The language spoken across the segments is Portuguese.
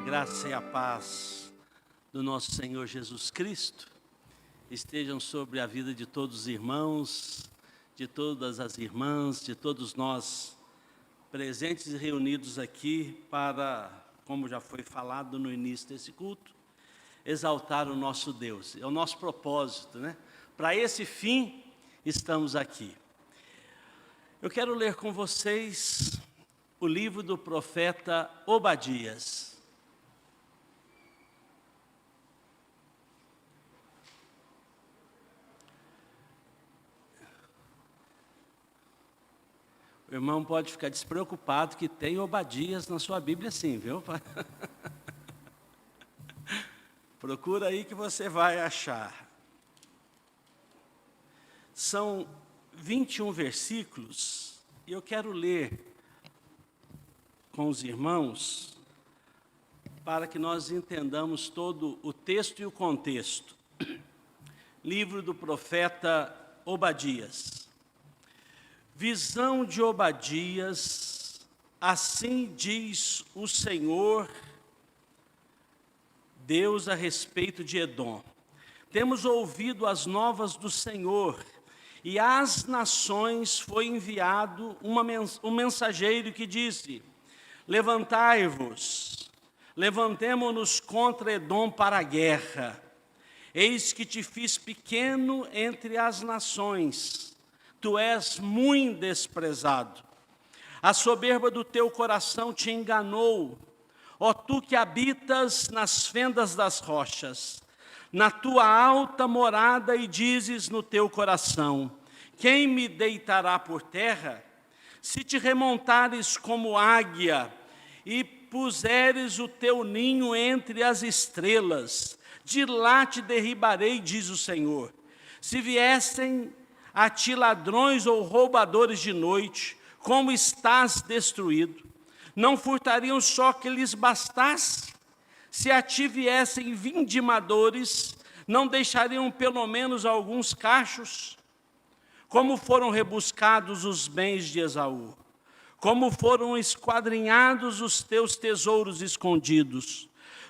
graça e a paz do nosso Senhor Jesus Cristo estejam sobre a vida de todos os irmãos, de todas as irmãs, de todos nós presentes e reunidos aqui para, como já foi falado no início desse culto, exaltar o nosso Deus. É o nosso propósito, né? Para esse fim estamos aqui. Eu quero ler com vocês o livro do profeta Obadias. O irmão pode ficar despreocupado que tem Obadias na sua Bíblia sim, viu? Procura aí que você vai achar. São 21 versículos e eu quero ler com os irmãos para que nós entendamos todo o texto e o contexto. Livro do profeta Obadias. Visão de Obadias, assim diz o Senhor, Deus a respeito de Edom. Temos ouvido as novas do Senhor, e às nações foi enviado um mensageiro que disse: levantai-vos, levantemo-nos contra Edom para a guerra. Eis que te fiz pequeno entre as nações, tu és muito desprezado. A soberba do teu coração te enganou, ó tu que habitas nas fendas das rochas, na tua alta morada, e dizes no teu coração: quem me deitará por terra? Se te remontares como águia e puseres o teu ninho entre as estrelas, de lá te derribarei, diz o Senhor. Se viessem a ti ladrões ou roubadores de noite, como estás destruído? Não furtariam só que lhes bastasse? Se a ti viessem vindimadores, não deixariam pelo menos alguns cachos? Como foram rebuscados os bens de Esaú, como foram esquadrinhados os teus tesouros escondidos.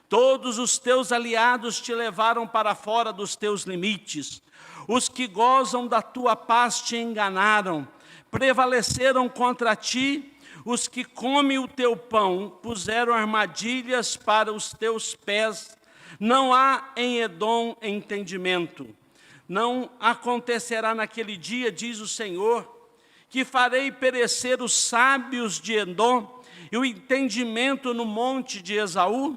Todos os teus aliados te levaram para fora dos teus limites. Os que gozam da tua paz te enganaram, prevaleceram contra ti. Os que comem o teu pão puseram armadilhas para os teus pés. Não há em Edom entendimento. Não acontecerá naquele dia, diz o Senhor, que farei perecer os sábios de Edom e o entendimento no monte de Esaú.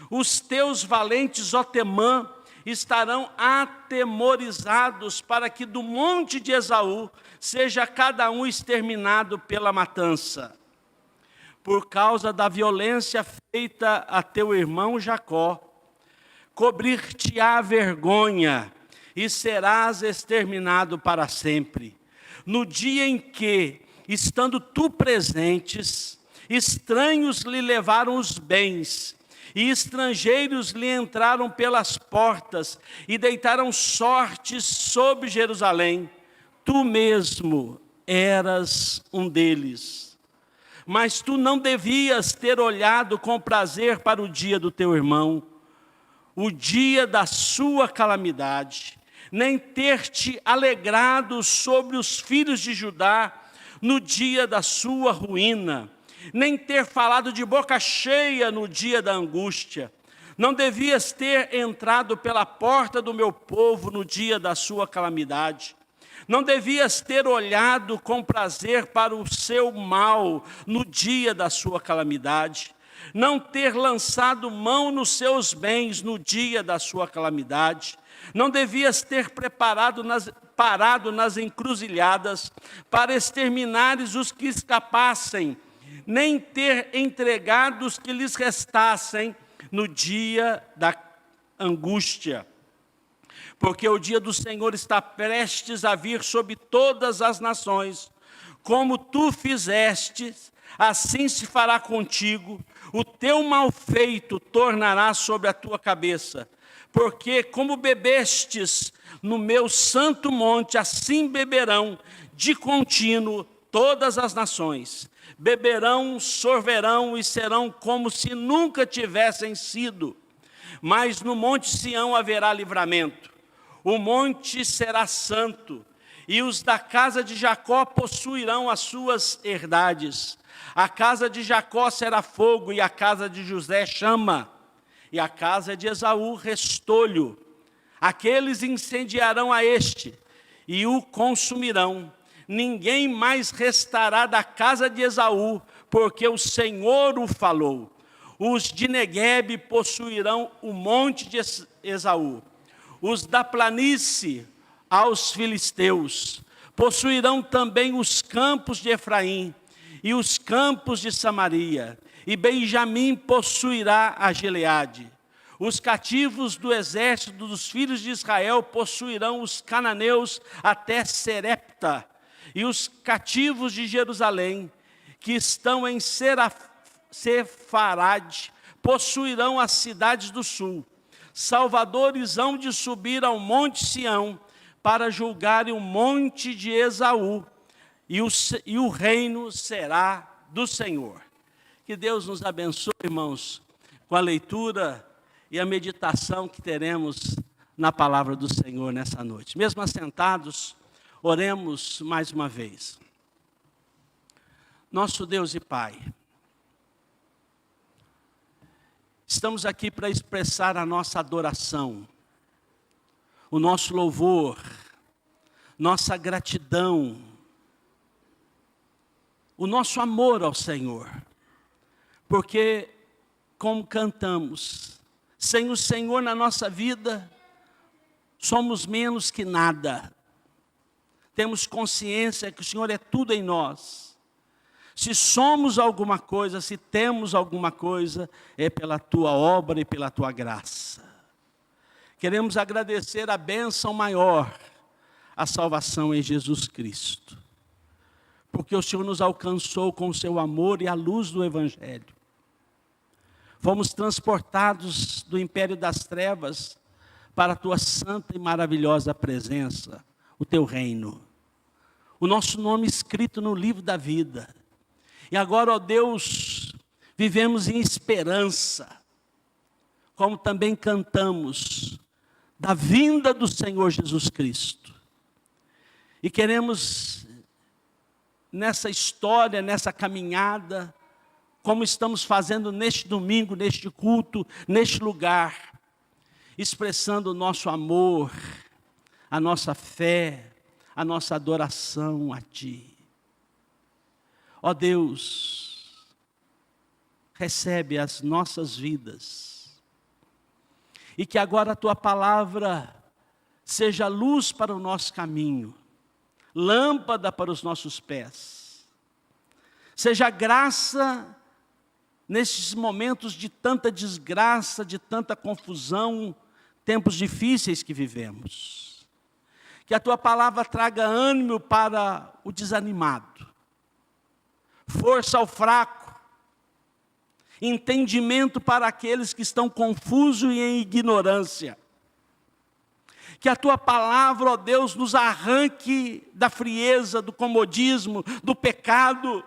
Os teus valentes, ó Temã, estarão atemorizados, para que do monte de Esaú seja cada um exterminado pela matança. Por causa da violência feita a teu irmão Jacó, cobrir-te-á vergonha, e serás exterminado para sempre. No dia em que, estando tu presentes, estranhos lhe levaram os bens, e estrangeiros lhe entraram pelas portas, e deitaram sortes sobre Jerusalém, tu mesmo eras um deles. Mas tu não devias ter olhado com prazer para o dia do teu irmão, o dia da sua calamidade, nem ter te alegrado sobre os filhos de Judá no dia da sua ruína, nem ter falado de boca cheia no dia da angústia. Não devias ter entrado pela porta do meu povo no dia da sua calamidade. Não devias ter olhado com prazer para o seu mal no dia da sua calamidade. Não ter lançado mão nos seus bens no dia da sua calamidade. Não devias ter parado nas encruzilhadas para exterminares os que escapassem, nem ter entregado os que lhes restassem no dia da angústia. Porque o dia do Senhor está prestes a vir sobre todas as nações. Como tu fizeste, assim se fará contigo. O teu mal feito tornará sobre a tua cabeça. Porque como bebestes no meu santo monte, assim beberão de contínuo todas as nações beberão, sorverão e serão como se nunca tivessem sido. Mas no monte Sião haverá livramento. O monte será santo, e os da casa de Jacó possuirão as suas herdades. A casa de Jacó será fogo, e a casa de José chama, e a casa de Esaú restolho. Aqueles incendiarão a este, e o consumirão. Ninguém mais restará da casa de Esaú, porque o Senhor o falou. Os de Neguebe possuirão o monte de Esaú. Os da planície aos filisteus. Possuirão também os campos de Efraim e os campos de Samaria. E Benjamim possuirá a Gileade. Os cativos do exército dos filhos de Israel possuirão os cananeus até Serepta. E os cativos de Jerusalém, que estão em Sefarade, possuirão as cidades do sul. Salvadores hão de subir ao monte Sião, para julgarem o monte de Esaú, e o reino será do Senhor. Que Deus nos abençoe, irmãos, com a leitura e a meditação que teremos na palavra do Senhor nessa noite. Mesmo assentados, oremos mais uma vez. Nosso Deus e Pai, estamos aqui para expressar a nossa adoração, o nosso louvor, nossa gratidão, o nosso amor ao Senhor. Porque, como cantamos, sem o Senhor na nossa vida, somos menos que nada. Temos consciência que o Senhor é tudo em nós. Se somos alguma coisa, se temos alguma coisa, é pela Tua obra e pela Tua graça. Queremos agradecer a bênção maior, a salvação em Jesus Cristo. Porque o Senhor nos alcançou com o seu amor e a luz do Evangelho. Fomos transportados do império das trevas para a Tua santa e maravilhosa presença, o Teu reino. O nosso nome escrito no livro da vida. E agora, ó Deus, vivemos em esperança, como também cantamos, da vinda do Senhor Jesus Cristo. E queremos, nessa história, nessa caminhada, como estamos fazendo neste domingo, neste culto, neste lugar, expressando o nosso amor, a nossa fé, a nossa adoração a Ti. Ó Deus, recebe as nossas vidas. E que agora a Tua palavra seja luz para o nosso caminho, lâmpada para os nossos pés. Seja graça nesses momentos de tanta desgraça, de tanta confusão, tempos difíceis que vivemos. Que a Tua palavra traga ânimo para o desanimado, força ao fraco, entendimento para aqueles que estão confusos e em ignorância. Que a Tua palavra, ó Deus, nos arranque da frieza, do comodismo, do pecado.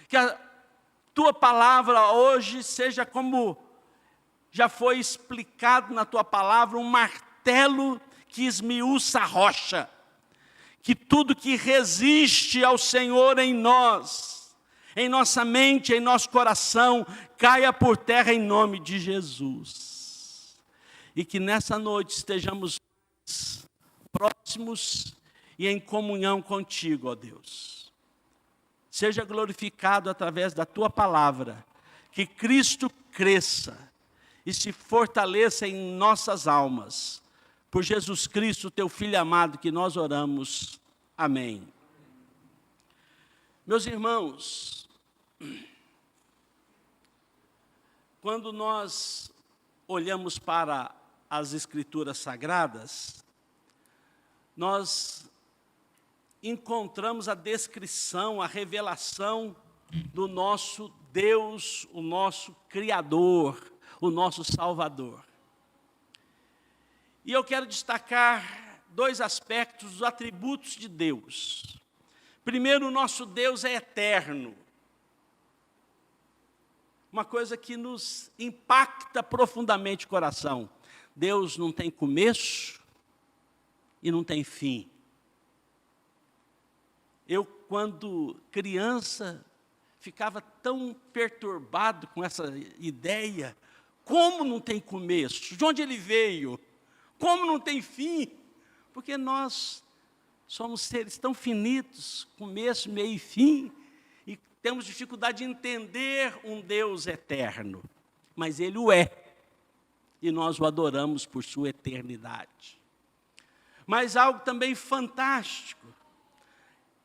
Que a Tua palavra hoje seja como já foi explicado na Tua palavra, um martelo que esmiuça a rocha. Que tudo que resiste ao Senhor em nós, em nossa mente, em nosso coração, caia por terra em nome de Jesus. E que nessa noite estejamos próximos e em comunhão contigo, ó Deus. Seja glorificado através da Tua palavra, que Cristo cresça e se fortaleça em nossas almas. Por Jesus Cristo, Teu Filho amado, que nós oramos. Amém. Meus irmãos, quando nós olhamos para as Escrituras Sagradas, nós encontramos a descrição, a revelação do nosso Deus, o nosso Criador, o nosso Salvador. E eu quero destacar dois aspectos dos atributos de Deus. Primeiro, o nosso Deus é eterno. Uma coisa que nos impacta profundamente o coração. Deus não tem começo e não tem fim. Eu, quando criança, ficava tão perturbado com essa ideia. Como não tem começo? De onde ele veio? Como não tem fim? Porque nós somos seres tão finitos, começo, meio e fim, e temos dificuldade de entender um Deus eterno. Mas Ele o é, e nós o adoramos por sua eternidade. Mas algo também fantástico,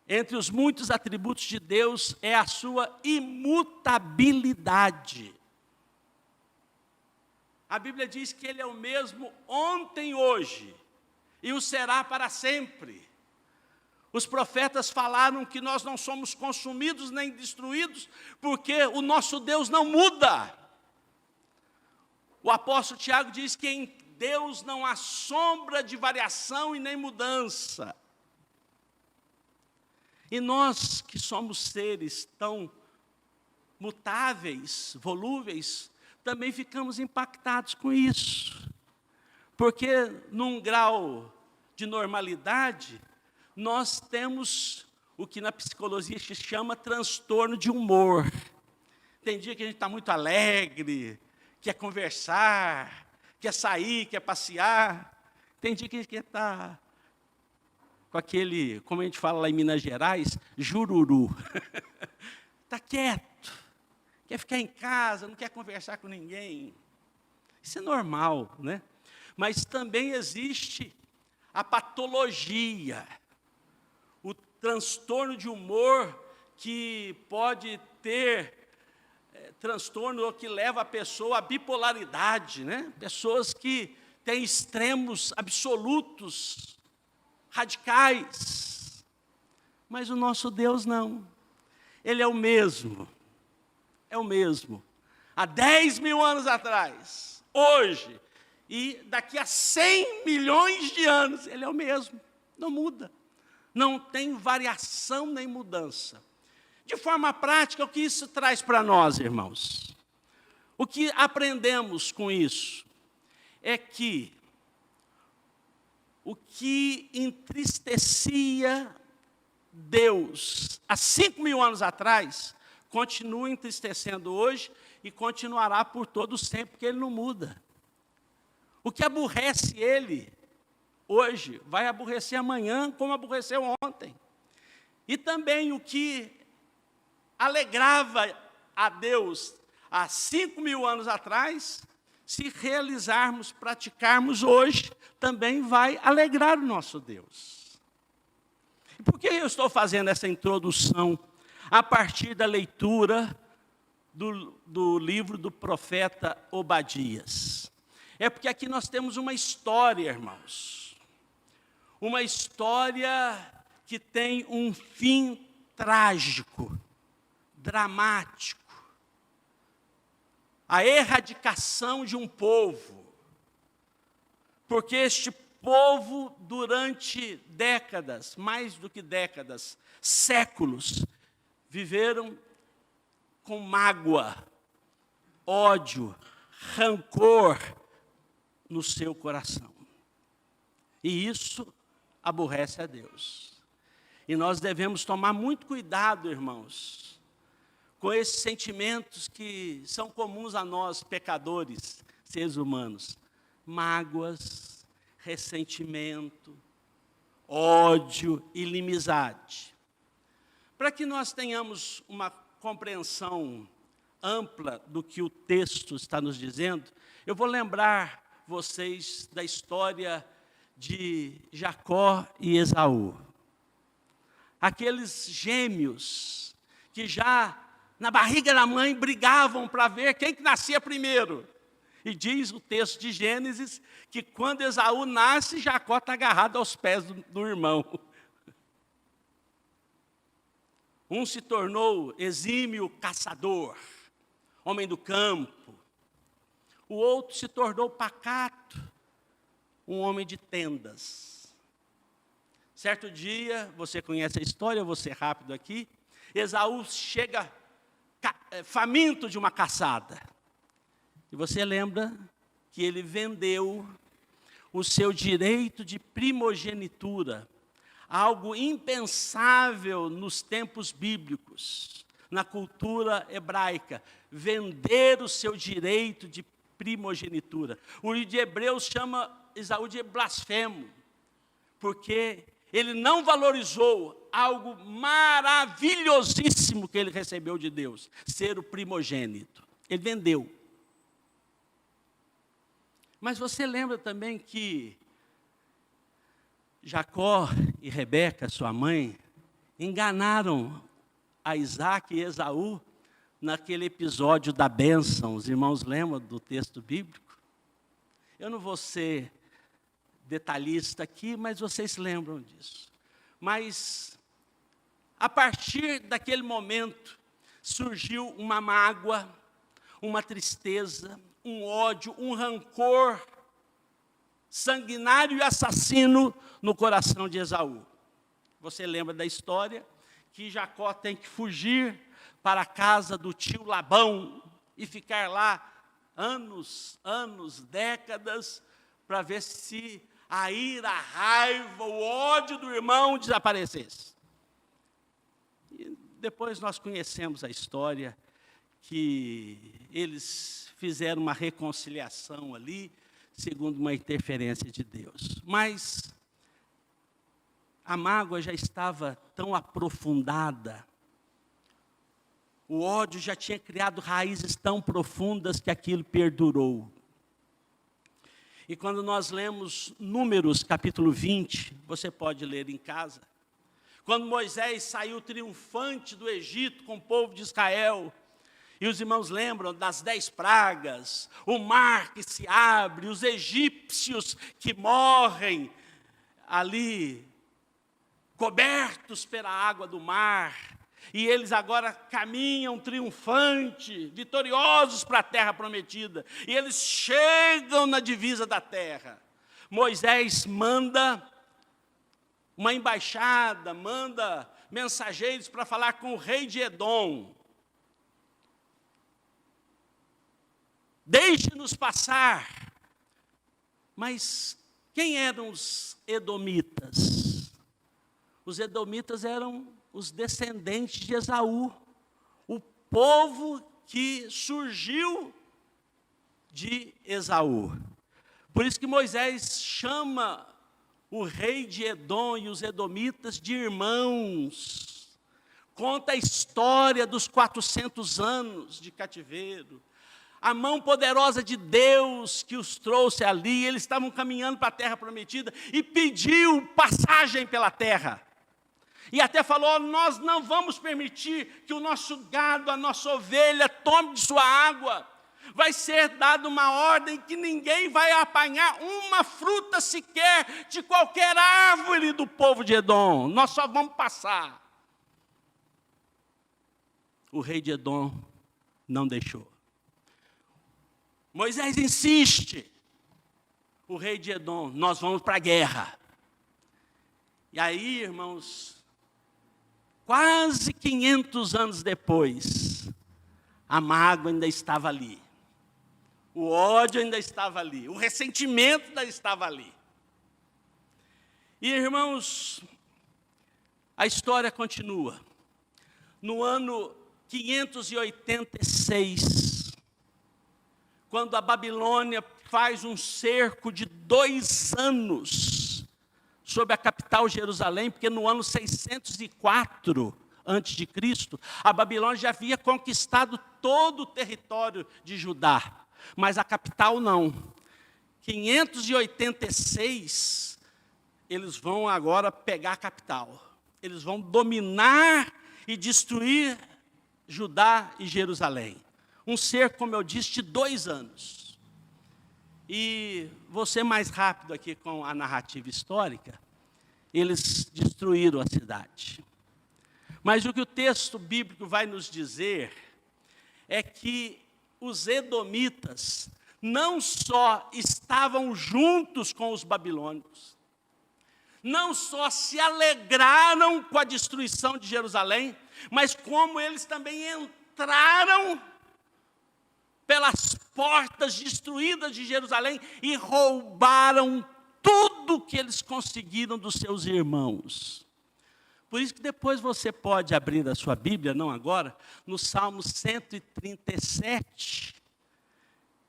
entre os muitos atributos de Deus, é a sua imutabilidade. A Bíblia diz que Ele é o mesmo ontem, hoje, e o será para sempre. Os profetas falaram que nós não somos consumidos nem destruídos, porque o nosso Deus não muda. O apóstolo Tiago diz que em Deus não há sombra de variação e nem mudança. E nós que somos seres tão mutáveis, volúveis, também ficamos impactados com isso. Porque num grau de normalidade, nós temos o que na psicologia se chama transtorno de humor. Tem dia que a gente está muito alegre, quer conversar, quer sair, quer passear. Tem dia que a gente quer estar com aquele, como a gente fala lá em Minas Gerais, jururu. Está quieto, quer ficar em casa, não quer conversar com ninguém. Isso é normal, né? Mas também existe a patologia, o transtorno de humor que pode ter transtorno ou que leva a pessoa à bipolaridade, né? Pessoas que têm extremos absolutos, radicais. Mas o nosso Deus não. Ele é o mesmo. É o mesmo. Há 10 mil anos atrás, hoje, e daqui a 100 milhões de anos, Ele é o mesmo. Não muda. Não tem variação nem mudança. De forma prática, o que isso traz para nós, irmãos? O que aprendemos com isso é que o que entristecia Deus há 5 mil anos atrás, continua entristecendo hoje e continuará por todo o sempre, porque Ele não muda. O que aborrece Ele hoje, vai aborrecer amanhã, como aborreceu ontem. E também o que alegrava a Deus há 5 mil anos atrás, se realizarmos, praticarmos hoje, também vai alegrar o nosso Deus. E por que eu estou fazendo essa introdução a partir da leitura do livro do profeta Obadias? É porque aqui nós temos uma história, irmãos. Uma história que tem um fim trágico, dramático. A erradicação de um povo. Porque este povo, durante décadas, mais do que décadas, séculos, viveram com mágoa, ódio, rancor no seu coração. E isso aborrece a Deus. E nós devemos tomar muito cuidado, irmãos, com esses sentimentos que são comuns a nós, pecadores, seres humanos. Mágoas, ressentimento, ódio, inimizade. Para que nós tenhamos uma compreensão ampla do que o texto está nos dizendo, eu vou lembrar vocês da história de Jacó e Esaú. Aqueles gêmeos que já na barriga da mãe brigavam para ver quem que nascia primeiro. E diz o texto de Gênesis que quando Esaú nasce, Jacó está agarrado aos pés do irmão. Um se tornou exímio caçador, homem do campo. O outro se tornou pacato, um homem de tendas. Certo dia, você conhece a história, eu vou ser rápido aqui, Esaú chega faminto de uma caçada. E você lembra que ele vendeu o seu direito de primogenitura, algo impensável nos tempos bíblicos, na cultura hebraica, vender o seu direito de primogenitura. O livro de Hebreus chama Esaú de blasfemo, porque ele não valorizou algo maravilhosíssimo que ele recebeu de Deus, ser o primogênito. Ele vendeu. Mas você lembra também que Jacó e Rebeca, sua mãe, enganaram a Isaac e Esaú naquele episódio da bênção. Os irmãos lembram do texto bíblico? Eu não vou ser detalhista aqui, mas vocês lembram disso. Mas, a partir daquele momento, surgiu uma mágoa, uma tristeza, um ódio, um rancor sanguinário e assassino no coração de Esaú. Você lembra da história que Jacó tem que fugir para a casa do tio Labão e ficar lá anos, décadas, para ver se a ira, a raiva, o ódio do irmão desaparecesse. E depois nós conhecemos a história que eles fizeram uma reconciliação ali, segundo uma interferência de Deus. Mas a mágoa já estava tão aprofundada, o ódio já tinha criado raízes tão profundas que aquilo perdurou. E quando nós lemos Números, capítulo 20, você pode ler em casa, quando Moisés saiu triunfante do Egito com o povo de Israel, e os irmãos lembram das 10 pragas, o mar que se abre, os egípcios que morrem ali, cobertos pela água do mar, e eles agora caminham triunfantes, vitoriosos para a terra prometida, e eles chegam na divisa da terra. Moisés manda uma embaixada, manda mensageiros para falar com o rei de Edom. Deixe-nos passar. Mas quem eram os edomitas? Os edomitas eram os descendentes de Esaú, o povo que surgiu de Esaú. Por isso que Moisés chama o rei de Edom e os edomitas de irmãos. Conta a história dos 400 anos de cativeiro. A mão poderosa de Deus que os trouxe ali, eles estavam caminhando para a terra prometida e pediu passagem pela terra. E até falou, nós não vamos permitir que o nosso gado, a nossa ovelha tome de sua água. Vai ser dada uma ordem que ninguém vai apanhar uma fruta sequer de qualquer árvore do povo de Edom. Nós só vamos passar. O rei de Edom não deixou. Moisés insiste. O rei de Edom, nós vamos para a guerra. E aí, irmãos, quase 500 anos depois, a mágoa ainda estava ali. O ódio ainda estava ali. O ressentimento ainda estava ali. E, irmãos, a história continua. No ano 586, quando a Babilônia faz um cerco de 2 anos sobre a capital Jerusalém, porque no ano 604 a.C., a Babilônia já havia conquistado todo o território de Judá, mas a capital não. 586, eles vão agora pegar a capital. Eles vão dominar e destruir Judá e Jerusalém. Um cerco, como eu disse, de 2 anos. E vou ser mais rápido aqui com a narrativa histórica. Eles destruíram a cidade. Mas o que o texto bíblico vai nos dizer é que os edomitas não só estavam juntos com os babilônicos, não só se alegraram com a destruição de Jerusalém, mas como eles também entraram pelas portas destruídas de Jerusalém e roubaram tudo que eles conseguiram dos seus irmãos. Por isso que depois você pode abrir a sua Bíblia, não agora, no Salmo 137,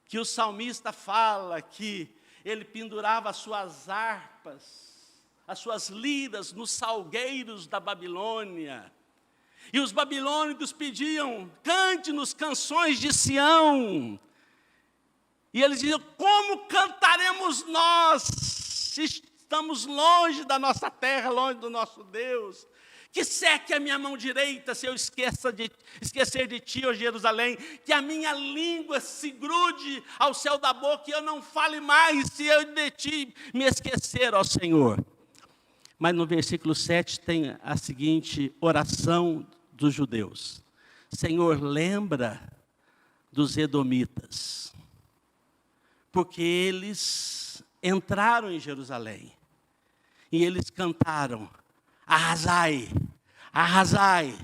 que o salmista fala que ele pendurava as suas harpas, as suas liras nos salgueiros da Babilônia. E os babilônicos pediam, cante-nos canções de Sião. E eles diziam, como cantaremos nós, se estamos longe da nossa terra, longe do nosso Deus? Que seque a minha mão direita, se eu esquecer de ti, ó Jerusalém. Que a minha língua se grude ao céu da boca e eu não fale mais, se eu de ti me esquecer, ó Senhor. Mas no versículo 7 tem a seguinte oração dos judeus. Senhor, lembra dos edomitas, porque eles entraram em Jerusalém e eles cantaram, arrasai, arrasai,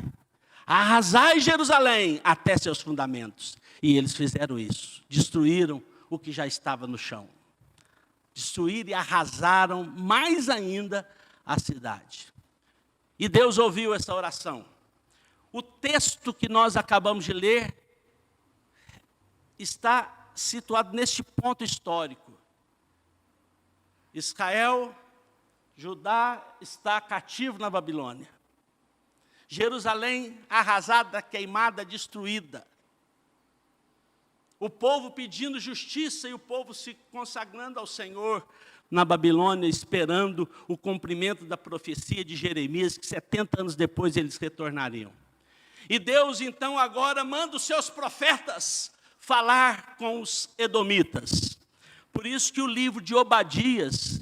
arrasai Jerusalém até seus fundamentos. E eles fizeram isso, destruíram o que já estava no chão. Destruíram e arrasaram mais ainda a cidade. E Deus ouviu essa oração. O texto que nós acabamos de ler está situado neste ponto histórico. Israel, Judá está cativo na Babilônia. Jerusalém arrasada, queimada, destruída. O povo pedindo justiça e o povo se consagrando ao Senhor na Babilônia, esperando o cumprimento da profecia de Jeremias, que 70 anos depois eles retornariam. E Deus, então, agora manda os seus profetas falar com os edomitas. Por isso que o livro de Obadias,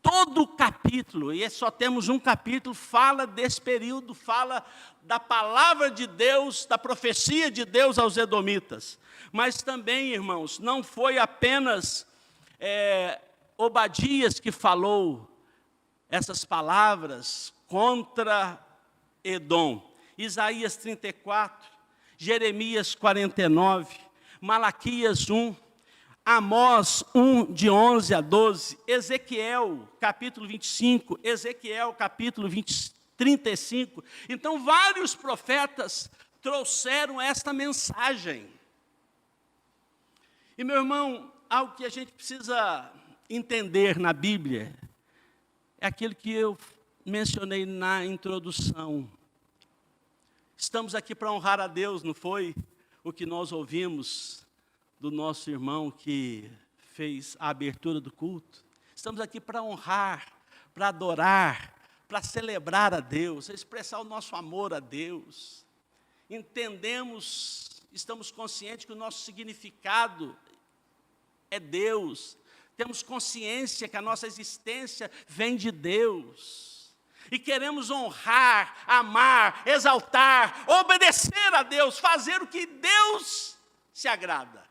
todo o capítulo, e só temos um capítulo, fala desse período, fala da palavra de Deus, da profecia de Deus aos edomitas. Mas também, irmãos, não foi apenas Obadias que falou essas palavras contra Edom. Isaías 34, Jeremias 49, Malaquias 1, Amós 1, de 11 a 12, Ezequiel, capítulo 25, Ezequiel, capítulo 35. Então, vários profetas trouxeram esta mensagem. E, meu irmão, algo que a gente precisa entender na Bíblia é aquilo que eu mencionei na introdução. Estamos aqui para honrar a Deus, não foi o que nós ouvimos do nosso irmão que fez a abertura do culto? Estamos aqui para honrar, para adorar, para celebrar a Deus, expressar o nosso amor a Deus. Entendemos, estamos conscientes que o nosso significado é Deus. Temos consciência que a nossa existência vem de Deus. E queremos honrar, amar, exaltar, obedecer a Deus, fazer o que Deus se agrada.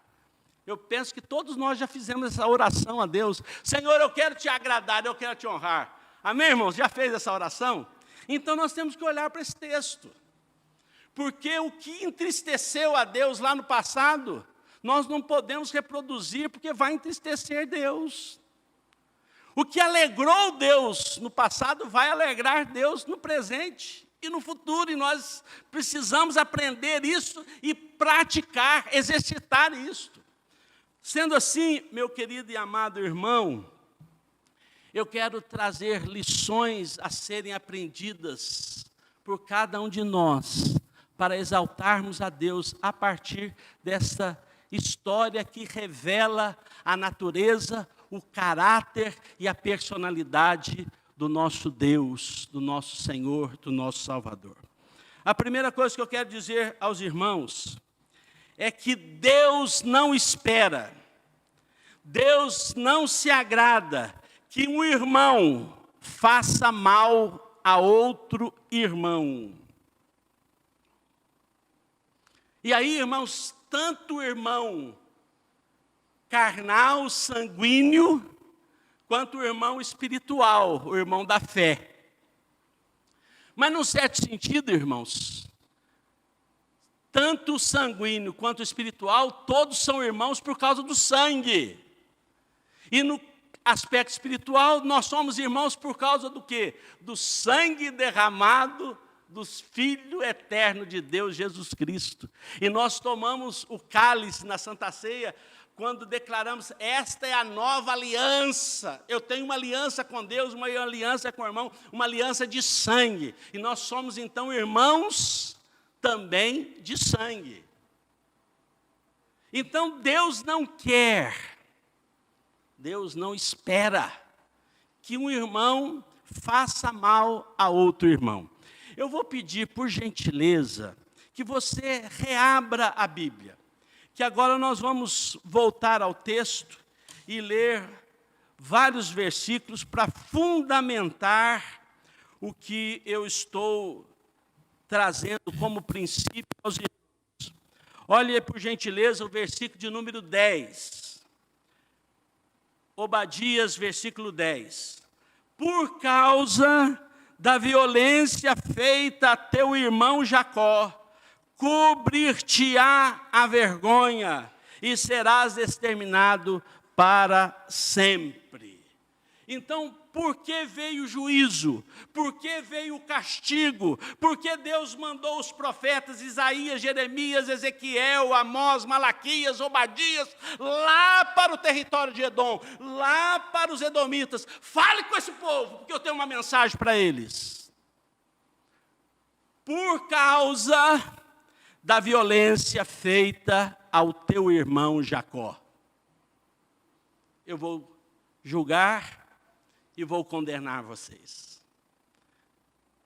Eu penso que todos nós já fizemos essa oração a Deus. Senhor, eu quero te agradar, eu quero te honrar. Amém, irmãos? Já fez essa oração? Então nós temos que olhar para esse texto. Porque o que entristeceu a Deus lá no passado, nós não podemos reproduzir, porque vai entristecer Deus. O que alegrou Deus no passado vai alegrar Deus no presente e no futuro. E nós precisamos aprender isso e praticar, exercitar isso. Sendo assim, meu querido e amado irmão, eu quero trazer lições a serem aprendidas por cada um de nós, para exaltarmos a Deus a partir dessa história que revela a natureza, o caráter e a personalidade do nosso Deus, do nosso Senhor, do nosso Salvador. A primeira coisa que eu quero dizer aos irmãos é que Deus não espera, Deus não se agrada que um irmão faça mal a outro irmão. E aí, irmãos, tanto o irmão carnal, sanguíneo, quanto o irmão espiritual, o irmão da fé. Mas, num certo sentido, irmãos, tanto o sanguíneo quanto o espiritual, todos são irmãos por causa do sangue. E no aspecto espiritual, nós somos irmãos por causa do quê? Do sangue derramado dos Filho eterno de Deus, Jesus Cristo. E nós tomamos o cálice na Santa Ceia, quando declaramos, esta é a nova aliança. Eu tenho uma aliança com Deus, uma aliança com o irmão, uma aliança de sangue. E nós somos, então, irmãos também de sangue. Então, Deus não quer, Deus não espera que um irmão faça mal a outro irmão. Eu vou pedir, por gentileza, que você reabra a Bíblia, que agora nós vamos voltar ao texto e ler vários versículos para fundamentar o que eu estou trazendo como princípio aos irmãos. Olhe, por gentileza, o versículo de número 10. Obadias, versículo 10. Por causa da violência feita a teu irmão Jacó, cobrir-te-á a vergonha e serás exterminado para sempre. Então, por que veio o juízo? Por que veio o castigo? Por que Deus mandou os profetas Isaías, Jeremias, Ezequiel, Amós, Malaquias, Obadias, lá para o território de Edom, lá para os edomitas? Fale com esse povo, porque eu tenho uma mensagem para eles. Por causa da violência feita ao teu irmão Jacó. Eu vou julgar e vou condenar vocês.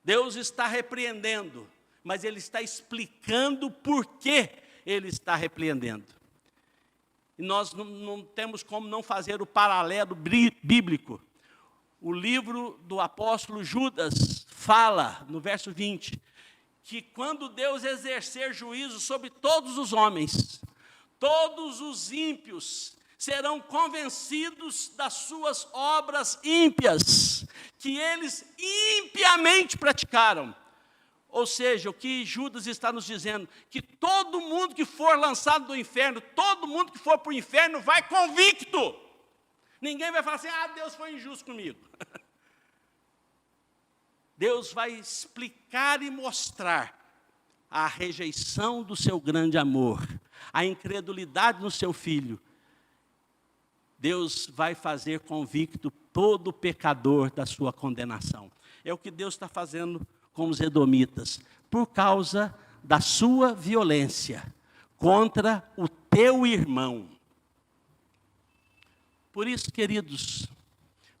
Deus está repreendendo, mas Ele está explicando por que Ele está repreendendo. E nós não temos como não fazer o paralelo bíblico. O livro do apóstolo Judas fala, no verso 20, que quando Deus exercer juízo sobre todos os homens, todos os ímpios serão convencidos das suas obras ímpias, que eles impiamente praticaram. Ou seja, o que Judas está nos dizendo, que todo mundo que for lançado do inferno, todo mundo que for para o inferno vai convicto. Ninguém vai falar assim, Deus foi injusto comigo. Deus vai explicar e mostrar a rejeição do seu grande amor, a incredulidade no seu Filho. Deus vai fazer convicto todo pecador da sua condenação. É o que Deus está fazendo com os edomitas, por causa da sua violência contra o teu irmão. Por isso, queridos,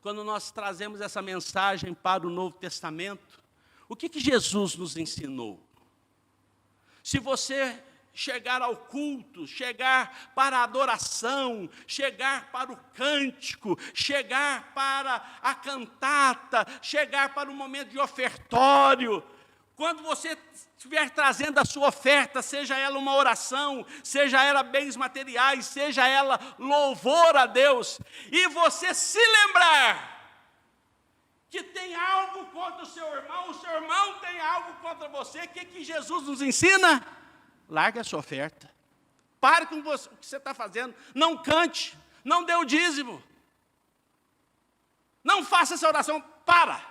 quando nós trazemos essa mensagem para o Novo Testamento, o que Jesus nos ensinou? Se você chegar ao culto, chegar para a adoração, chegar para o cântico, chegar para a cantata, chegar para o momento de ofertório, quando você estiver trazendo a sua oferta, seja ela uma oração, seja ela bens materiais, seja ela louvor a Deus, e você se lembrar que tem algo contra o seu irmão tem algo contra você, o que Jesus nos ensina? Largue a sua oferta. Pare com o que você está fazendo. Não cante. Não dê o dízimo. Não faça essa oração. Para.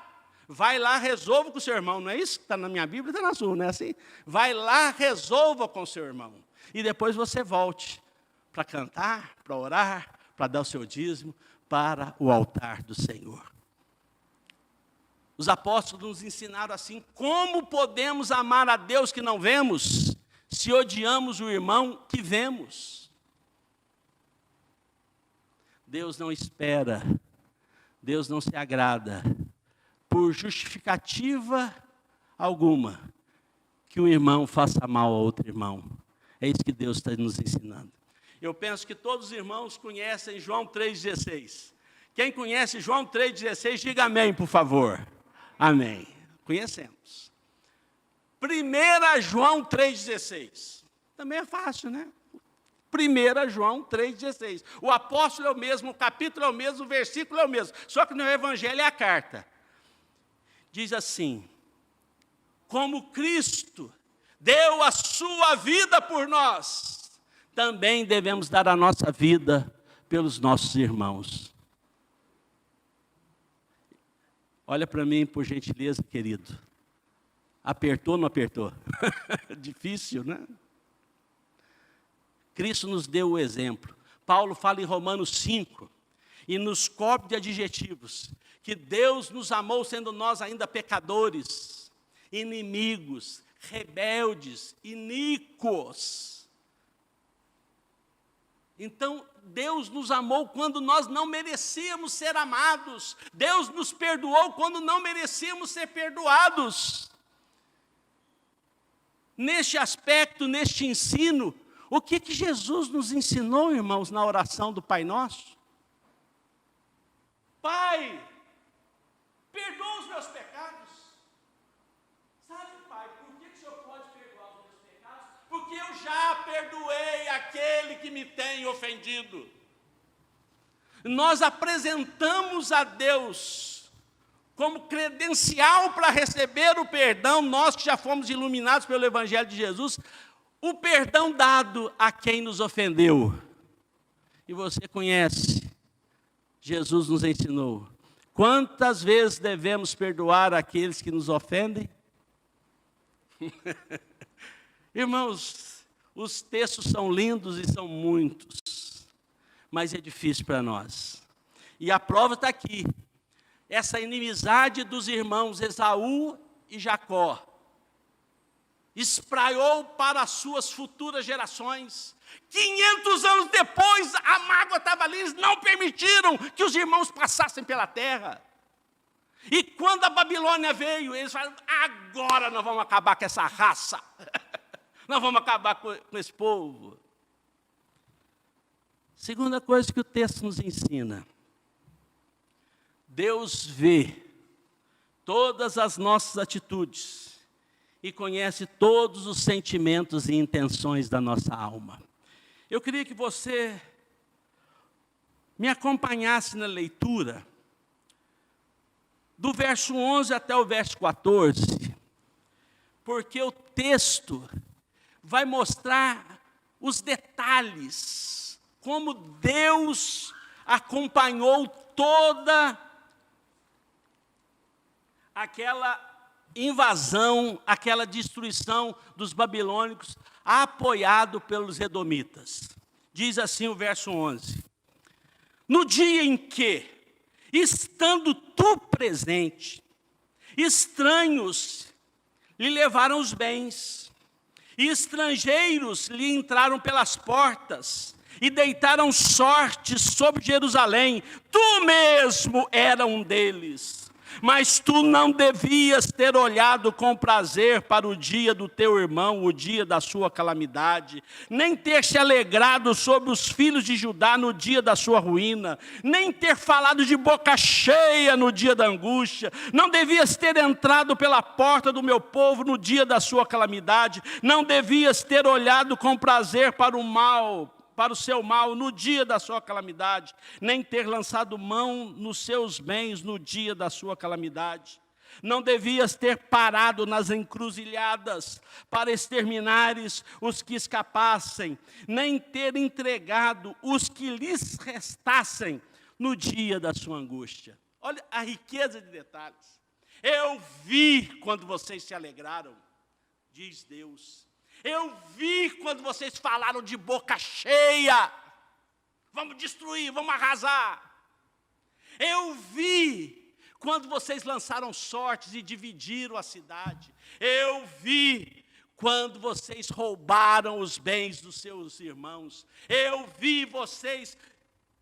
Vai lá, resolva com o seu irmão. Não é isso que está na minha Bíblia? Está na sua, não é assim? Vai lá, resolva com o seu irmão. E depois você volte para cantar, para orar, para dar o seu dízimo para o altar do Senhor. Os apóstolos nos ensinaram assim, como podemos amar a Deus que não vemos, se odiamos o irmão que vemos. Deus não espera, Deus não se agrada, por justificativa alguma, que um irmão faça mal a outro irmão. É isso que Deus está nos ensinando. Eu penso que todos os irmãos conhecem João 3,16. Quem conhece João 3,16, diga amém, por favor. Amém. Conhecemos. 1 João 3,16. Também é fácil, né? 1 João 3,16. O apóstolo é o mesmo, o capítulo é o mesmo, o versículo é o mesmo. Só que no Evangelho é a carta. Diz assim: como Cristo deu a sua vida por nós, também devemos dar a nossa vida pelos nossos irmãos. Olha para mim, por gentileza, querido. Apertou ou não apertou? Difícil, né? Cristo nos deu o exemplo. Paulo fala em Romanos 5, e nos cobre de adjetivos, que Deus nos amou sendo nós ainda pecadores, inimigos, rebeldes, iníquos. Então, Deus nos amou quando nós não merecíamos ser amados. Deus nos perdoou quando não merecíamos ser perdoados. Neste aspecto, neste ensino, o que Jesus nos ensinou, irmãos, na oração do Pai Nosso? Pai, perdoa os meus pecados. Sabe, Pai, por que o Senhor pode perdoar os meus pecados? Porque eu já perdoei aquele que me tem ofendido. Nós apresentamos a Deus como credencial para receber o perdão, nós que já fomos iluminados pelo Evangelho de Jesus, o perdão dado a quem nos ofendeu. E você conhece, Jesus nos ensinou. Quantas vezes devemos perdoar aqueles que nos ofendem? Irmãos, os textos são lindos e são muitos, mas é difícil para nós. E a prova está aqui. Essa inimizade dos irmãos Esaú e Jacó espraiou para as suas futuras gerações. 500 anos depois, a mágoa estava ali, eles não permitiram que os irmãos passassem pela terra. E quando a Babilônia veio, eles falaram: agora nós vamos acabar com essa raça. Nós vamos acabar com esse povo. Segunda coisa que o texto nos ensina: Deus vê todas as nossas atitudes e conhece todos os sentimentos e intenções da nossa alma. Eu queria que você me acompanhasse na leitura do verso 11 até o verso 14, porque o texto vai mostrar os detalhes, como Deus acompanhou toda aquela invasão, aquela destruição dos babilônicos, apoiado pelos edomitas. Diz assim o verso 11: no dia em que, estando tu presente, estranhos lhe levaram os bens, e estrangeiros lhe entraram pelas portas, e deitaram sorte sobre Jerusalém, tu mesmo era um deles. Mas tu não devias ter olhado com prazer para o dia do teu irmão, o dia da sua calamidade, nem ter se alegrado sobre os filhos de Judá no dia da sua ruína, nem ter falado de boca cheia no dia da angústia. Não devias ter entrado pela porta do meu povo no dia da sua calamidade, não devias ter olhado com prazer para o mal, para o seu mal no dia da sua calamidade, nem ter lançado mão nos seus bens no dia da sua calamidade. Não devias ter parado nas encruzilhadas para exterminares os que escapassem, nem ter entregado os que lhes restassem no dia da sua angústia. Olha a riqueza de detalhes. Eu vi quando vocês se alegraram, diz Deus. Eu vi quando vocês falaram de boca cheia, vamos destruir, vamos arrasar. Eu vi quando vocês lançaram sortes e dividiram a cidade. Eu vi quando vocês roubaram os bens dos seus irmãos. Eu vi vocês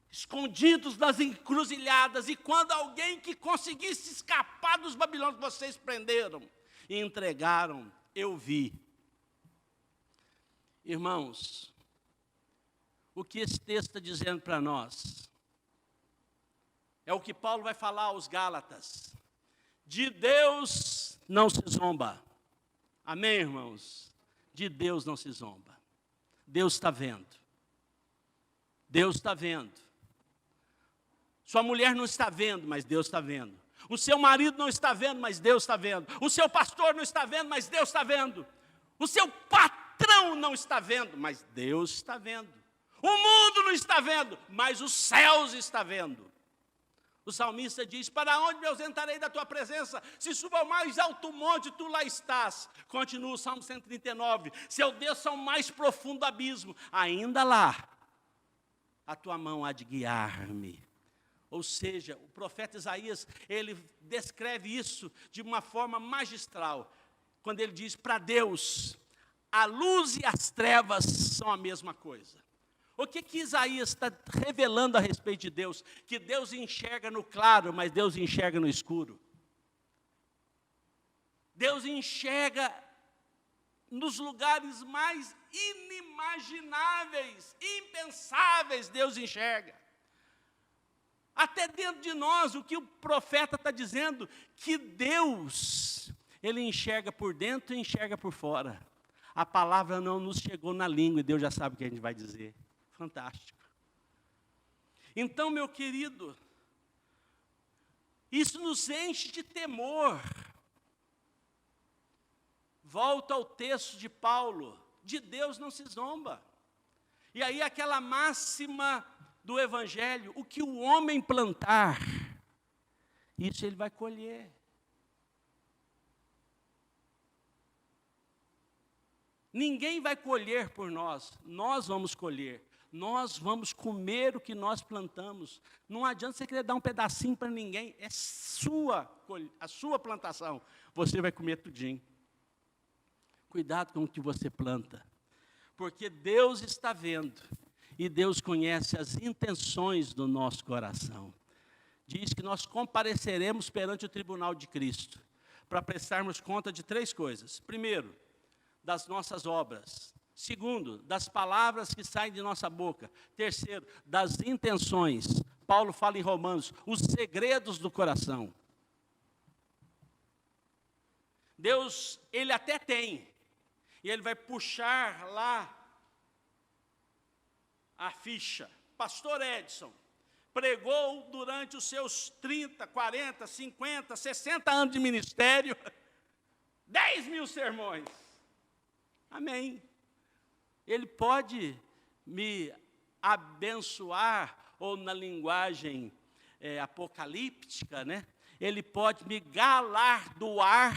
escondidos nas encruzilhadas, e quando alguém que conseguisse escapar dos babilônios, vocês prenderam e entregaram. Eu vi. Irmãos, o que esse texto está dizendo para nós é o que Paulo vai falar aos Gálatas: de Deus não se zomba. Amém, irmãos? De Deus não se zomba. Deus está vendo. Deus está vendo. Sua mulher não está vendo, mas Deus está vendo. O seu marido não está vendo, mas Deus está vendo. O seu pastor não está vendo, mas Deus está vendo. O seu patrão não está vendo, mas Deus está vendo. O mundo não está vendo, mas os céus estão vendo. O salmista diz: para onde me ausentarei da tua presença? Se subo ao mais alto monte, tu lá estás. Continua o Salmo 139. Se eu desço ao mais profundo abismo, ainda lá a tua mão há de guiar-me. Ou seja, o profeta Isaías, ele descreve isso de uma forma magistral, quando ele diz: para Deus, a luz e as trevas são a mesma coisa. O que Isaías está revelando a respeito de Deus? Que Deus enxerga no claro, mas Deus enxerga no escuro. Deus enxerga nos lugares mais inimagináveis, impensáveis, Deus enxerga. Até dentro de nós, o que o profeta está dizendo, que Deus, Ele enxerga por dentro e enxerga por fora. A palavra não nos chegou na língua e Deus já sabe o que a gente vai dizer. Fantástico. Então, meu querido, isso nos enche de temor. Volto ao texto de Paulo: de Deus não se zomba. E aí aquela máxima do Evangelho: o que o homem plantar, isso ele vai colher. Ninguém vai colher por nós, nós vamos colher. Nós vamos comer o que nós plantamos. Não adianta você querer dar um pedacinho para ninguém, é a sua plantação. Você vai comer tudinho. Cuidado com o que você planta, porque Deus está vendo. E Deus conhece as intenções do nosso coração. Diz que nós compareceremos perante o tribunal de Cristo, para prestarmos conta de 3 coisas. Primeiro, das nossas obras. Segundo, das palavras que saem de nossa boca. Terceiro, das intenções. Paulo fala em Romanos, os segredos do coração. Deus, Ele até tem, e Ele vai puxar lá a ficha. Pastor Edson pregou durante os seus 30, 40, 50, 60 anos de ministério 10.000 sermões. Amém. Ele pode me abençoar, ou na linguagem apocalíptica, né? Ele pode me galardoar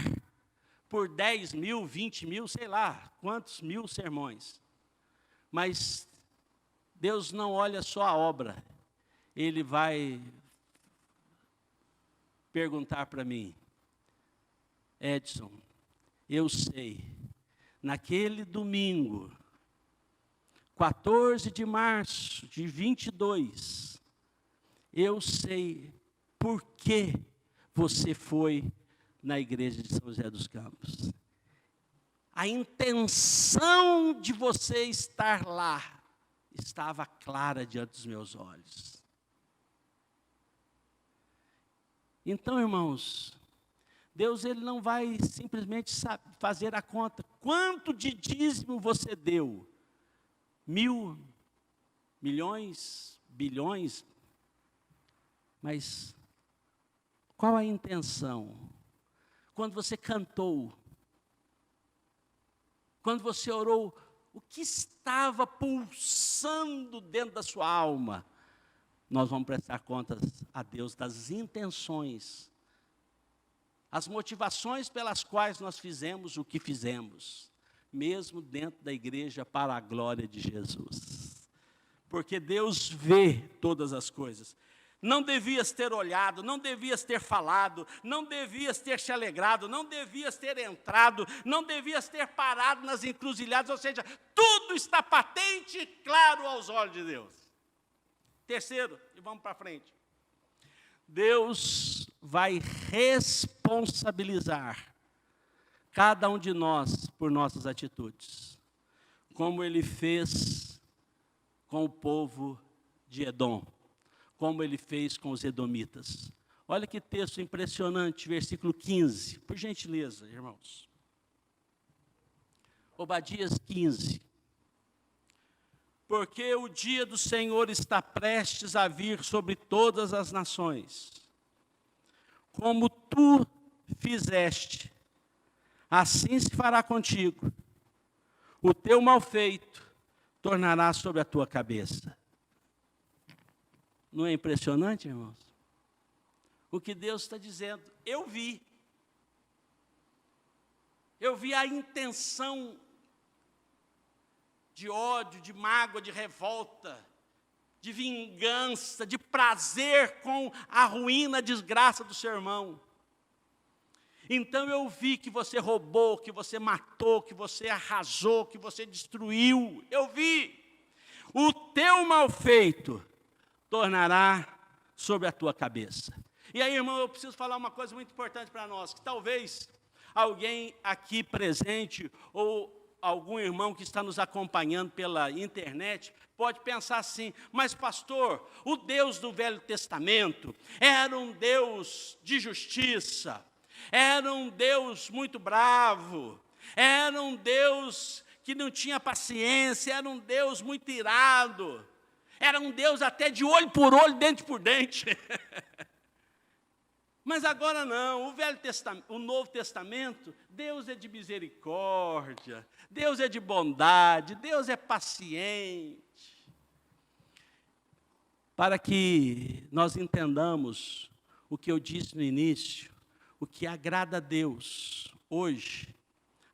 por 10.000, 20.000, sei lá, quantos mil sermões. Mas Deus não olha só a obra. Ele vai perguntar para mim: Edson, eu sei, naquele domingo, 14 de março de 22, eu sei por que você foi na igreja de São José dos Campos. A intenção de você estar lá estava clara diante dos meus olhos. Então, irmãos, Deus, Ele não vai simplesmente fazer a conta. Quanto de dízimo você deu? 1.000, milhões, bilhões? Mas qual a intenção? Quando você cantou, quando você orou, o que estava pulsando dentro da sua alma? Nós vamos prestar contas a Deus das intenções, as motivações pelas quais nós fizemos o que fizemos, mesmo dentro da igreja, para a glória de Jesus. Porque Deus vê todas as coisas. Não devias ter olhado, não devias ter falado, não devias ter se alegrado, não devias ter entrado, não devias ter parado nas encruzilhadas, ou seja, tudo está patente e claro aos olhos de Deus. Terceiro, e vamos para frente. Deus vai responsabilizar cada um de nós por nossas atitudes, como Ele fez com o povo de Edom, como Ele fez com os edomitas. Olha que texto impressionante, versículo 15, por gentileza, irmãos. Obadias 15. porque o dia do Senhor está prestes a vir sobre todas as nações. Como tu fizeste, assim se fará contigo. O teu mal feito tornará sobre a tua cabeça. Não é impressionante, irmãos? O que Deus está dizendo. Eu vi a intenção de ódio, de mágoa, de revolta, de vingança, de prazer com a ruína, a desgraça do seu irmão. Então eu vi que você roubou, que você matou, que você arrasou, que você destruiu. Eu vi. O teu mal feito tornará sobre a tua cabeça. E aí, irmão, eu preciso falar uma coisa muito importante para nós, que talvez alguém aqui presente ou algum irmão que está nos acompanhando pela internet pode pensar assim: mas pastor, o Deus do Velho Testamento era um Deus de justiça, era um Deus muito bravo, era um Deus que não tinha paciência, era um Deus muito irado, era um Deus até de olho por olho, dente por dente. Mas agora não, o Novo Testamento, Deus é de misericórdia, Deus é de bondade, Deus é paciente. Para que nós entendamos o que eu disse no início, o que agrada a Deus hoje,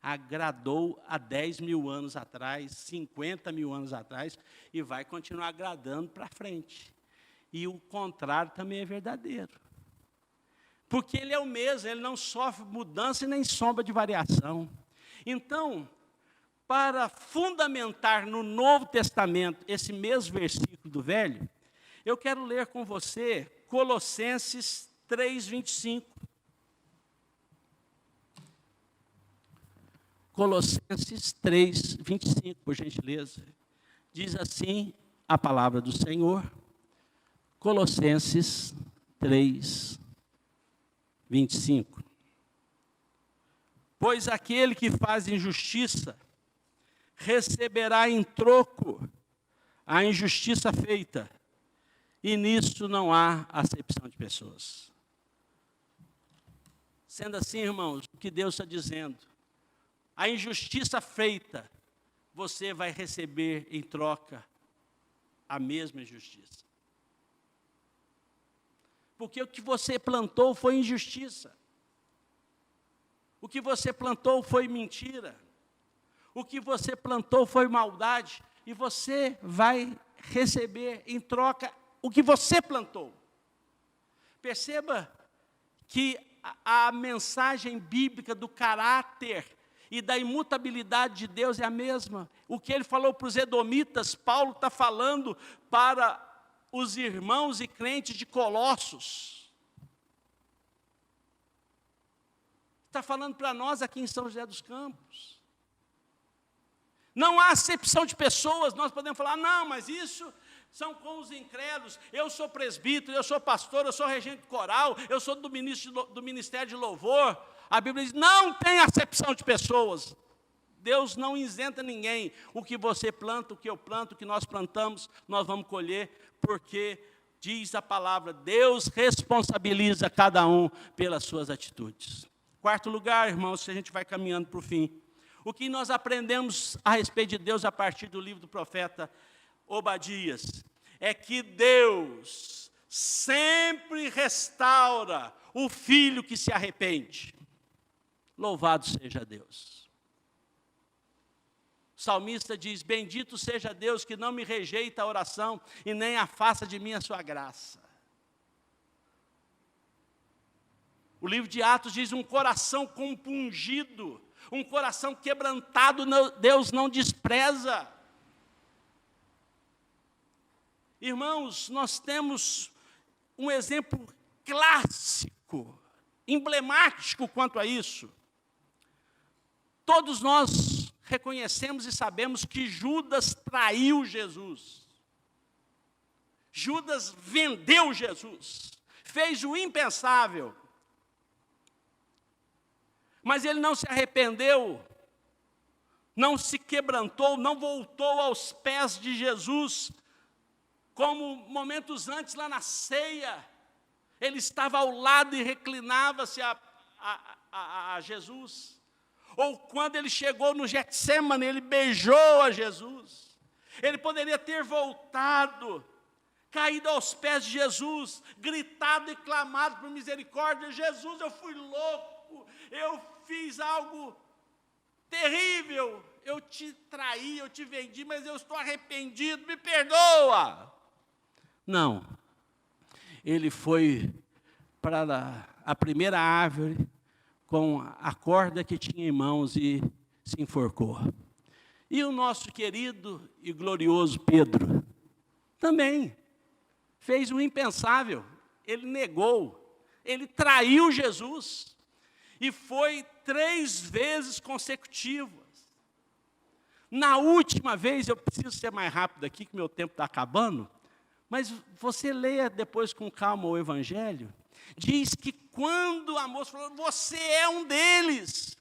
agradou há 10 mil anos atrás, 50 mil anos atrás, e vai continuar agradando para frente. E o contrário também é verdadeiro. Porque ele é o mesmo, ele não sofre mudança e nem sombra de variação. Então, para fundamentar no Novo Testamento esse mesmo versículo do Velho, eu quero ler com você Colossenses 3:25. Colossenses 3:25, por gentileza. Diz assim a palavra do Senhor, Colossenses 3:25. Pois aquele que faz injustiça receberá em troco a injustiça feita, e nisso não há acepção de pessoas. Sendo assim, irmãos, o que Deus está dizendo, a injustiça feita, você vai receber em troca a mesma injustiça. Porque o que você plantou foi injustiça. O que você plantou foi mentira. O que você plantou foi maldade. E você vai receber em troca o que você plantou. Perceba que a mensagem bíblica do caráter e da imutabilidade de Deus é a mesma. O que ele falou para os edomitas, Paulo está falando para os irmãos e crentes de Colossos. Está falando para nós aqui em São José dos Campos. Não há acepção de pessoas. Nós podemos falar, não, mas isso são com os incrédulos. Eu sou presbítero, eu sou pastor, eu sou regente coral, eu sou do ministério de louvor. A Bíblia diz, não tem acepção de pessoas. Deus não isenta ninguém. O que você planta, o que eu planto, o que nós plantamos, nós vamos colher, porque diz a palavra, Deus responsabiliza cada um pelas suas atitudes. Quarto lugar, irmãos, se a gente vai caminhando para o fim. O que nós aprendemos a respeito de Deus a partir do livro do profeta Obadias, é que Deus sempre restaura o filho que se arrepende. Louvado seja Deus. O salmista diz, bendito seja Deus que não me rejeita a oração e nem afasta de mim a sua graça. O livro de Atos diz, um coração compungido, um coração quebrantado, Deus não despreza. Irmãos, nós temos um exemplo clássico, emblemático quanto a isso. Todos nós reconhecemos e sabemos que Judas traiu Jesus. Judas vendeu Jesus, fez o impensável. Mas ele não se arrependeu não se quebrantou, não voltou aos pés de Jesus, como momentos antes lá na ceia, ele estava ao lado e reclinava-se a Jesus. Ou quando ele chegou no Getsemane, ele beijou a Jesus. Ele poderia ter voltado, caído aos pés de Jesus, gritado e clamado por misericórdia: Jesus, eu fui louco, eu fiz algo terrível, eu te traí, eu te vendi, mas eu estou arrependido, me perdoa. Não, ele foi para a primeira árvore com a corda que tinha em mãos e se enforcou. E o nosso querido e glorioso Pedro também fez o impensável, ele negou, ele traiu Jesus, e foi 3 vezes consecutivas. Na última vez, eu preciso ser mais rápido aqui, que meu tempo está acabando, mas você leia depois com calma o Evangelho, diz que quando a moça falou: você é um deles,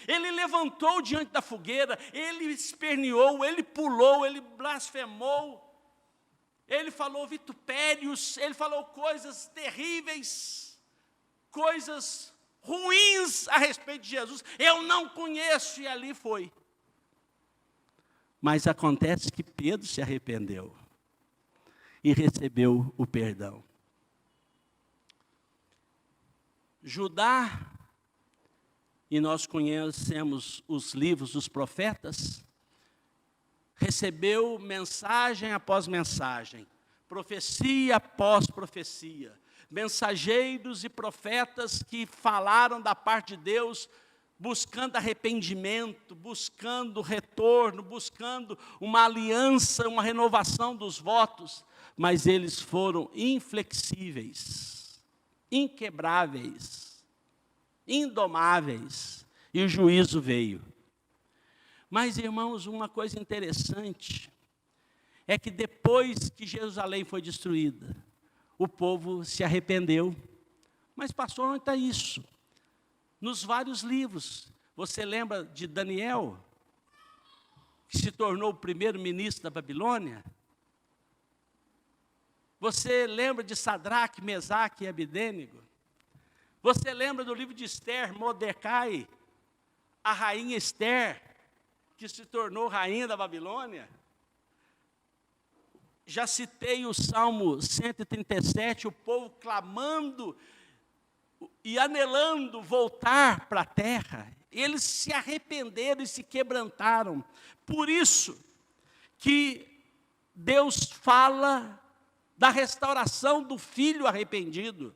ele levantou diante da fogueira, ele esperneou, ele pulou, ele blasfemou, ele falou vitupérios, ele falou coisas terríveis, coisas ruins a respeito de Jesus. Eu não conheço, e ali foi. Mas acontece que Pedro se arrependeu e recebeu o perdão. Judá, e nós conhecemos os livros dos profetas, recebeu mensagem após mensagem, profecia após profecia, mensageiros e profetas que falaram da parte de Deus, buscando arrependimento, buscando retorno, buscando uma aliança, uma renovação dos votos, mas eles foram inflexíveis, inquebráveis, indomáveis, e o juízo veio. Mas, irmãos, uma coisa interessante é que depois que Jerusalém foi destruída, o povo se arrependeu. Mas, pastor, onde está isso? Nos vários livros. Você lembra de Daniel, que se tornou o primeiro ministro da Babilônia? Você lembra de Sadraque, Mesaque e Abedênego? Você lembra do livro de Esther, Mordecai, a rainha Esther, que se tornou rainha da Babilônia? Já citei o Salmo 137, o povo clamando e anelando voltar para a terra. Eles se arrependeram e se quebrantaram. Por isso que Deus fala da restauração do filho arrependido.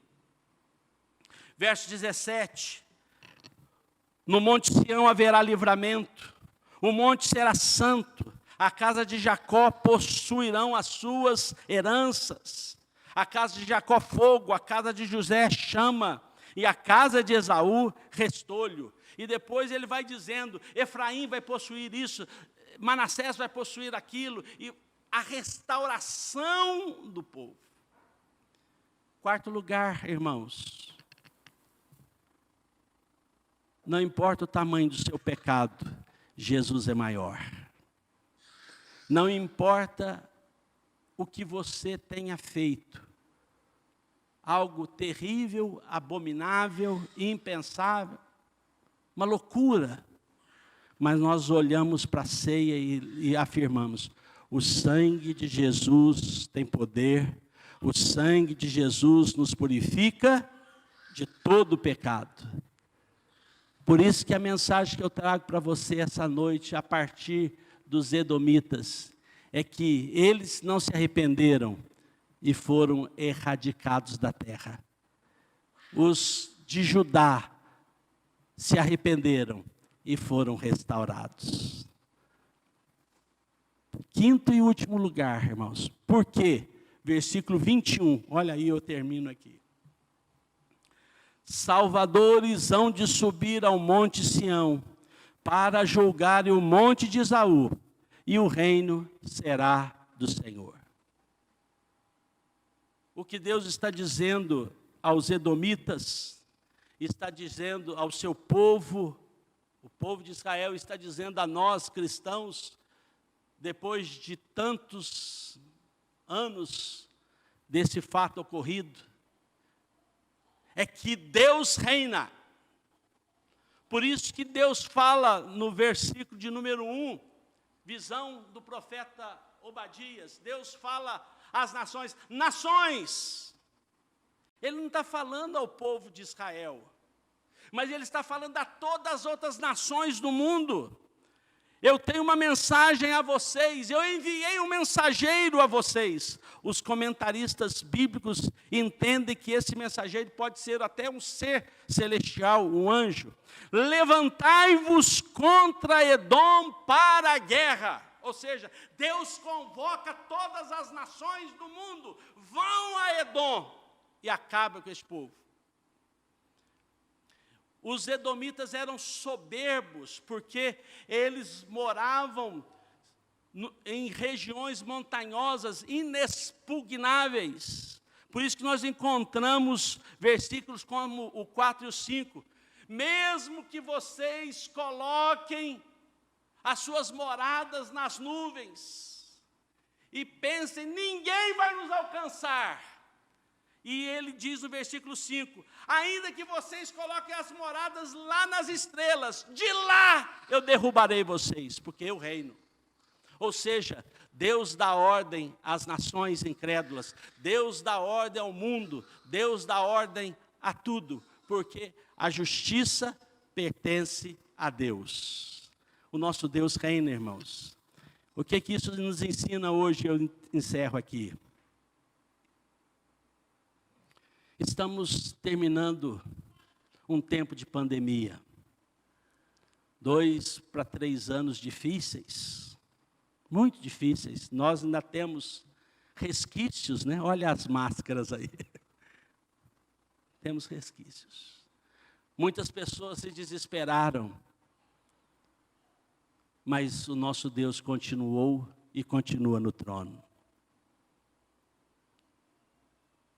Verso 17: no Monte Sião haverá livramento, o monte será santo, a casa de Jacó possuirão as suas heranças. A casa de Jacó fogo, a casa de José chama, e a casa de Esaú restolho. E depois ele vai dizendo: Efraim vai possuir isso, Manassés vai possuir aquilo, e a restauração do povo. Quarto lugar, irmãos, não importa o tamanho do seu pecado, Jesus é maior. Não importa o que você tenha feito, algo terrível, abominável, impensável, uma loucura, mas nós olhamos para a ceia e afirmamos: o sangue de Jesus tem poder, o sangue de Jesus nos purifica de todo o pecado. Por isso que a mensagem que eu trago para você essa noite, a partir dos edomitas, é que eles não se arrependeram e foram erradicados da terra. Os de Judá se arrependeram e foram restaurados. Quinto e último lugar, irmãos. Por quê? Versículo 21, olha aí, eu termino aqui. Salvadores hão de subir ao monte Sião, para julgarem o monte de Esaú, e o reino será do Senhor. O que Deus está dizendo aos edomitas, está dizendo ao seu povo O povo de Israel está dizendo a nós, cristãos, depois de tantos anos desse fato ocorrido, é que Deus reina. Por isso que Deus fala no versículo de número 1, visão do profeta Obadias, Deus fala às nações, nações. Ele não está falando ao povo de Israel, mas ele está falando a todas as outras nações do mundo. Eu tenho uma mensagem a vocês, eu enviei um mensageiro a vocês. Os comentaristas bíblicos entendem que esse mensageiro pode ser até um ser celestial, um anjo. Levantai-vos contra Edom para a guerra. Ou seja, Deus convoca todas as nações do mundo, vão a Edom e acaba com esse povo. Os edomitas eram soberbos, porque eles moravam em regiões montanhosas, inexpugnáveis. Por isso que nós encontramos versículos como o 4 e o 5. Mesmo que vocês coloquem as suas moradas nas nuvens, e pensem, ninguém vai nos alcançar. E ele diz no versículo 5, ainda que vocês coloquem as moradas lá nas estrelas, de lá eu derrubarei vocês, porque eu reino. Ou seja, Deus dá ordem às nações incrédulas, Deus dá ordem ao mundo, Deus dá ordem a tudo, porque a justiça pertence a Deus. O nosso Deus reina, irmãos. O que isso nos ensina hoje? Eu encerro aqui. Estamos terminando um tempo de pandemia. 2 para 3 anos difíceis, muito difíceis. Nós ainda temos resquícios, né? Olha as máscaras aí. Temos resquícios. Muitas pessoas se desesperaram, mas o nosso Deus continuou e continua no trono.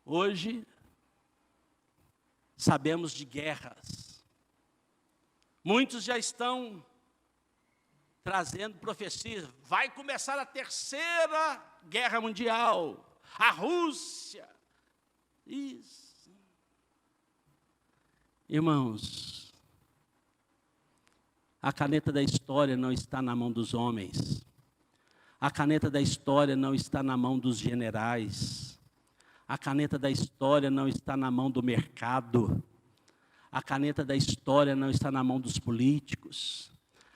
Hoje, sabemos de guerras. Muitos já estão trazendo profecias. Vai começar a terceira guerra mundial. A Rússia. Isso. Irmãos, a caneta da história não está na mão dos homens. A caneta da história não está na mão dos generais. A caneta da história não está na mão do mercado. A caneta da história não está na mão dos políticos.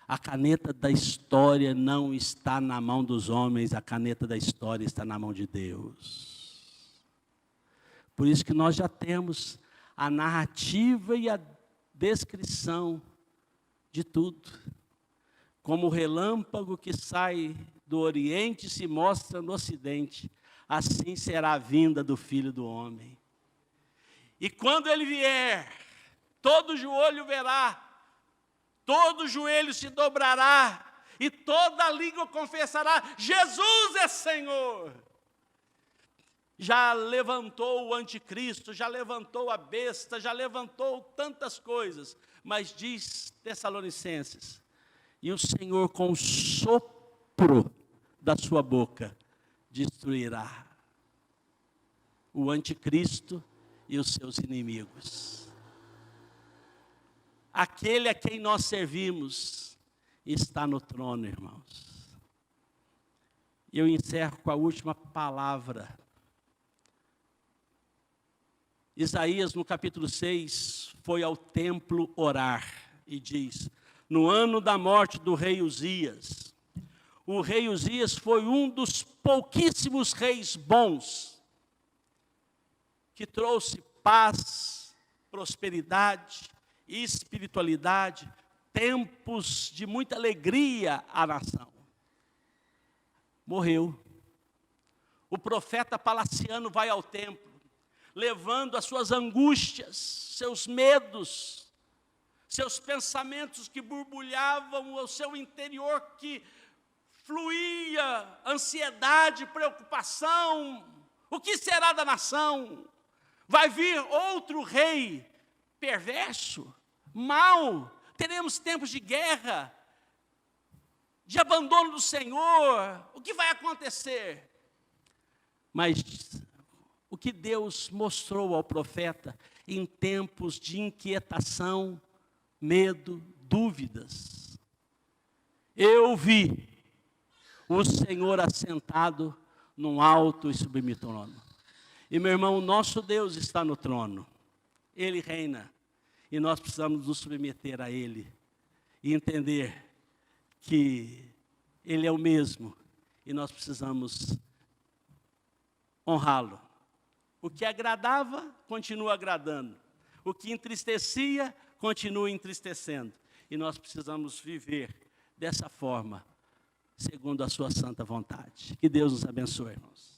A caneta da história não está na mão dos homens. A caneta da história está na mão de Deus. Por isso que nós já temos a narrativa e a descrição de tudo. Como o relâmpago que sai do Oriente e se mostra no Ocidente, assim será a vinda do Filho do Homem. E quando ele vier, todo joelho verá, todo joelho se dobrará, e toda língua confessará, Jesus é Senhor. Já levantou o anticristo, já levantou a besta, já levantou tantas coisas, mas diz Tessalonicenses, e o Senhor com o sopro da sua boca, destruirá o anticristo e os seus inimigos. Aquele a quem nós servimos está no trono, irmãos. E eu encerro com a última palavra. Isaías, no capítulo 6, foi ao templo orar e diz, no ano da morte do rei Uzias, o rei Uzias foi um dos pouquíssimos reis bons que trouxe paz, prosperidade e espiritualidade, tempos de muita alegria à nação. Morreu. O profeta Palaciano vai ao templo, levando as suas angústias, seus medos, seus pensamentos que borbulhavam ao seu interior, que fluía ansiedade, preocupação. O que será da nação? Vai vir outro rei perverso, mau, teremos tempos de guerra, de abandono do Senhor. O que vai acontecer? Mas o que Deus mostrou ao profeta em tempos de inquietação, medo, dúvidas. Eu vi o Senhor assentado num alto e sublime trono. E meu irmão, nosso Deus está no trono. Ele reina. E nós precisamos nos submeter a Ele. E entender que Ele é o mesmo. E nós precisamos honrá-lo. O que agradava, continua agradando. O que entristecia, continua entristecendo. E nós precisamos viver dessa forma, segundo a sua santa vontade. Que Deus nos abençoe, irmãos.